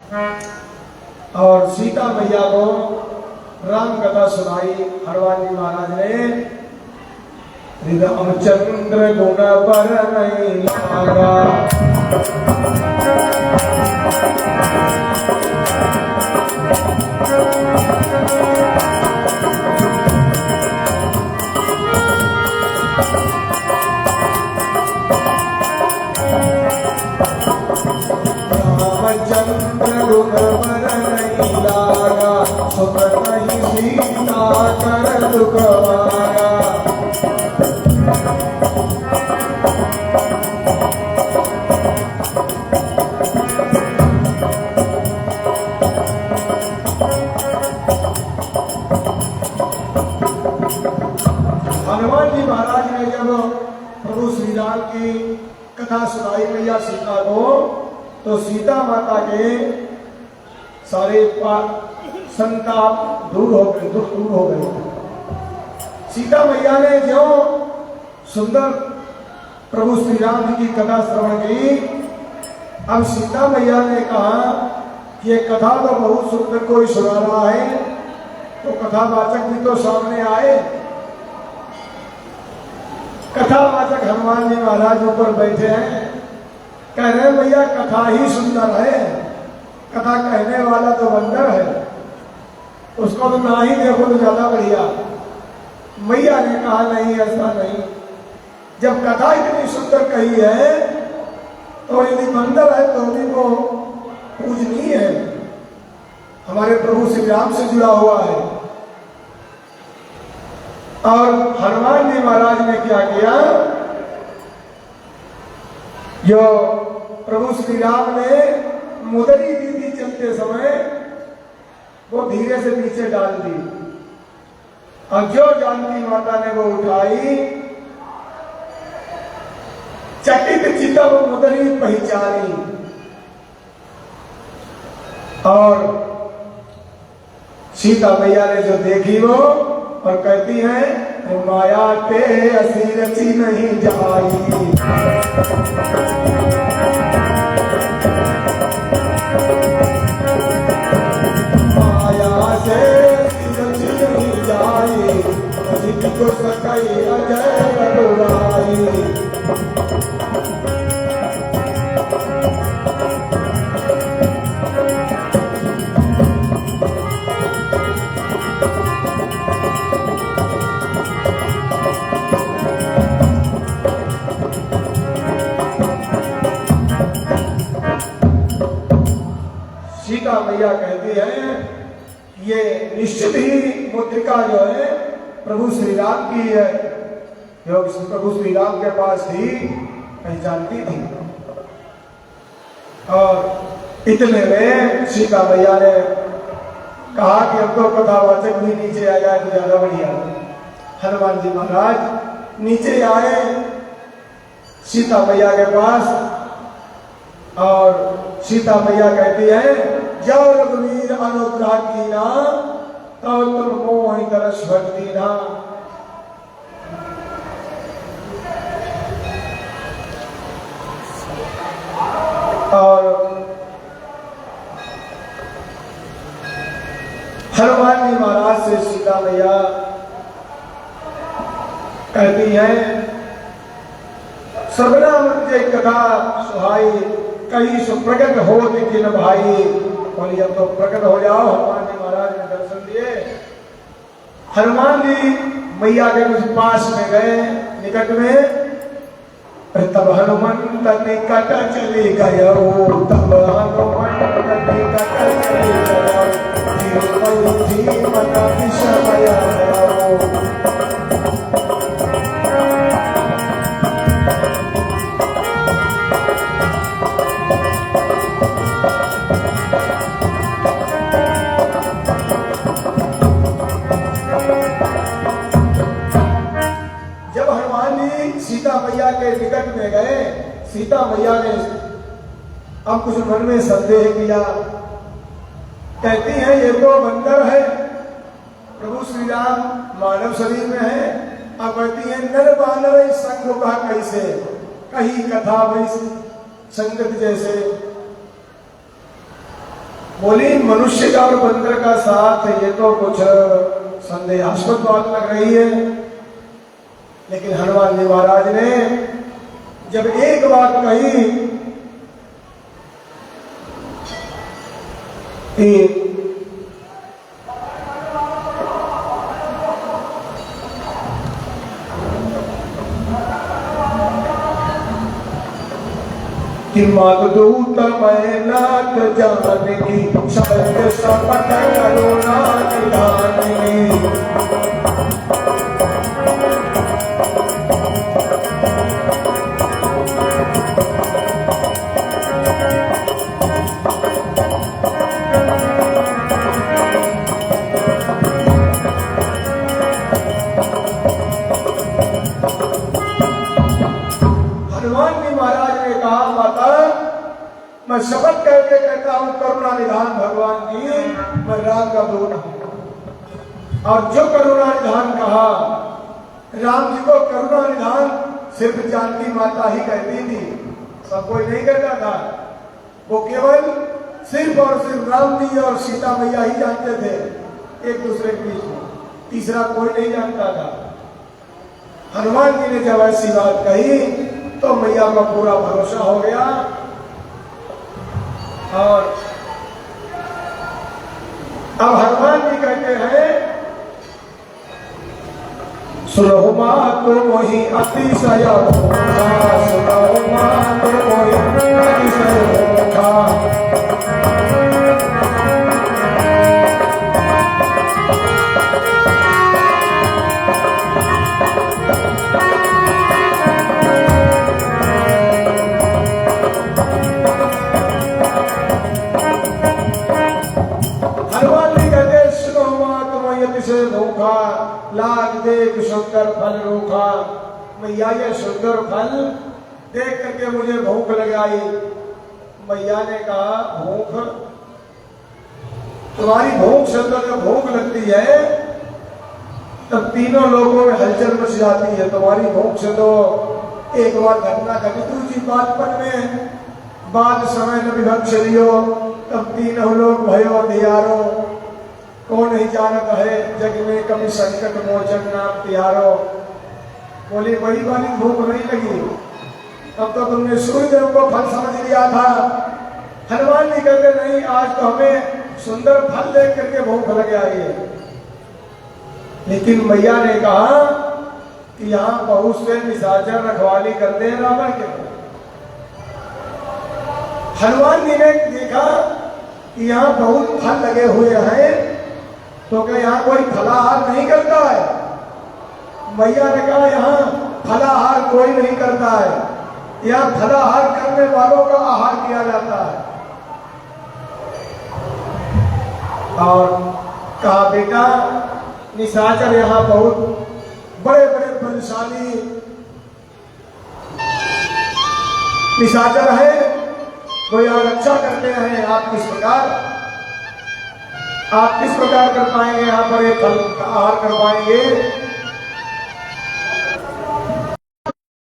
और सीता मैया को राम कथा सुनाई हनुमान जी महाराज ने। रामचंद्र गुण पर नहीं लागा, रामचंद्र गुण पर नहीं लागा, सुख नहीं सीता कर दुख मारा। हनुमान जी महाराज ने जब प्रभु श्री राम की कथा सुनाई मैया सीता को, तो सीता माता के सारे संताप दूर हो गए, दुख दूर हो गए। सीता मैया ने जो सुंदर प्रभु श्री राम जी की कथा श्रवण की, अब सीता मैया ने कहा कि ये कथा तो बहुत सुंदर कोई सुना रहा है, तो कथावाचक भी तो सामने आए। कथावाचक हनुमान जी महाराज ऊपर बैठे हैं, कह रहे भैया कथा ही सुंदर है, कथा कहने वाला तो बंदर है, उसको तो ना ही देखो तो ज्यादा बढ़िया। मैया ने कहा नहीं, ऐसा नहीं, जब कथा इतनी सुंदर कही है तो यदि बंदर है तो भी वो पूजनीय है, हमारे प्रभु श्री राम से जुड़ा हुआ है। और हनुमान जी महाराज ने क्या किया, जो प्रभु श्री राम ने मुदरी दी थी चलते समय, वो धीरे से नीचे डाल दी, और जो जानकी माता ने वो उठाई, चकित चित्त वो मुदरी पहचानी, और सीता मैया ने जो देखी वो, और कहती है माया ते असी रची नहीं जाई, माया से रची नहीं जाई, अजी को सकाई अजय रघुराई। सीता मैया कहती है ये निश्चित ही मुद्रिका जो है प्रभु श्री राम की है, जो प्रभु श्री राम के पास थी, पहचानती थी। और इतने में सीता मैया ने कहा कि हमको कथावाचक भी नीचे आ जाए तो ज्यादा बढ़िया। हनुमान जी महाराज नीचे आए सीता मैया के पास, और सीता मैया कहती है जाओ रघुवीर अनुग्रह कीना, तब तुम मोहि तरस भक्ति ना। और हनुमान जी महाराज से सीता मैया कहती है सबना मुझे कथा सुहाई, कहीं सुप्रकट हो लेकिन भाई, बोलिए अब तो प्रकट हो जाओ। हनुमान जी महाराज ने दर्शन दिए। हनुमान जी मैया के कुछ पास में गए, निकट में, तब हनुमंत निकट चले गयो, तब हनुमंत निकट चले गयो, जीवन विषमय सीता मैया के निकट में गए। सीता मैया ने अब कुछ मन में संदेह किया, कहती है ये तो बंदर है, प्रभु श्री राम मानव शरीर में है। अब कहती है नर बानर संग का कैसे, कहीं कथा वही संगत जैसे। बोली मनुष्य का और बंदर का साथ ये तो कुछ संदेहास्पद बात लग रही है, लेकिन हनुमान जी महाराज ने जब एक बात कही कि मगदूत मैं नाथ जानकी सत्य सपट करुणा निधानी। मैं शपथ करके कहता हूं करुणा निधान भगवान की, मैं राम का दूत हूं। और जो करुणा निधान कहा, राम जी को करुणा निधान सिर्फ जानकी माता ही कहती थी, सब कोई नहीं कहता था। वो केवल सिर्फ और सिर्फ राम जी और सीता मैया ही जानते थे एक दूसरे के बीच में, तीसरा कोई नहीं जानता था। हनुमान जी ने जब ऐसी बात कही तो मैया का पूरा भरोसा हो गया। और अब हनुमान जी कहते हैं सुनो मां तो मोहि अतिशय सुनो मां तो मोहि अतिशय से भूखा लाग देख सुंदर फल रूखा। मैया ये सुंदर फल देख करके मुझे भूख लगाई। मैया ने कहा भूख, तुम्हारी भूख से तो जब भूख लगती है तब तीनों लोगों में हलचल मच जाती है। तुम्हारी भूख से तो एक बार घटना घटी दूसरी बातपन में बाद समय न विभक्ष लियो तब तीनों लोग भयो धियारो। कौन ही जानत है जग में कभी संकट मोचन नाम तिहारो। बोली बड़ी वाली भूख नहीं लगी, अब तो तुमने सूर्यदेव को फल समझ लिया था। हनुमान जी कहते नहीं, आज तो हमें सुंदर फल देख करके भूख लग आई है। लेकिन मैया ने कहा कि यहाँ बहुत से निशाचर रखवाली करते हैं रावण के। हनुमान जी ने देखा कि यहाँ बहुत फल लगे हुए हैं, तो क्या यहाँ कोई फलाहार नहीं करता है? मैया ने कहा यहाँ फलाहार कोई नहीं करता है, यहाँ फलाहार करने वालों का आहार किया जाता है। और कहा बेटा निशाचर यहाँ बहुत बड़े बड़े बलशाली निशाचर है, वो यहाँ रक्षा करते हैं। आप किस प्रकार कर पाएंगे यहाँ पर एक फल आहार कर पाएंगे?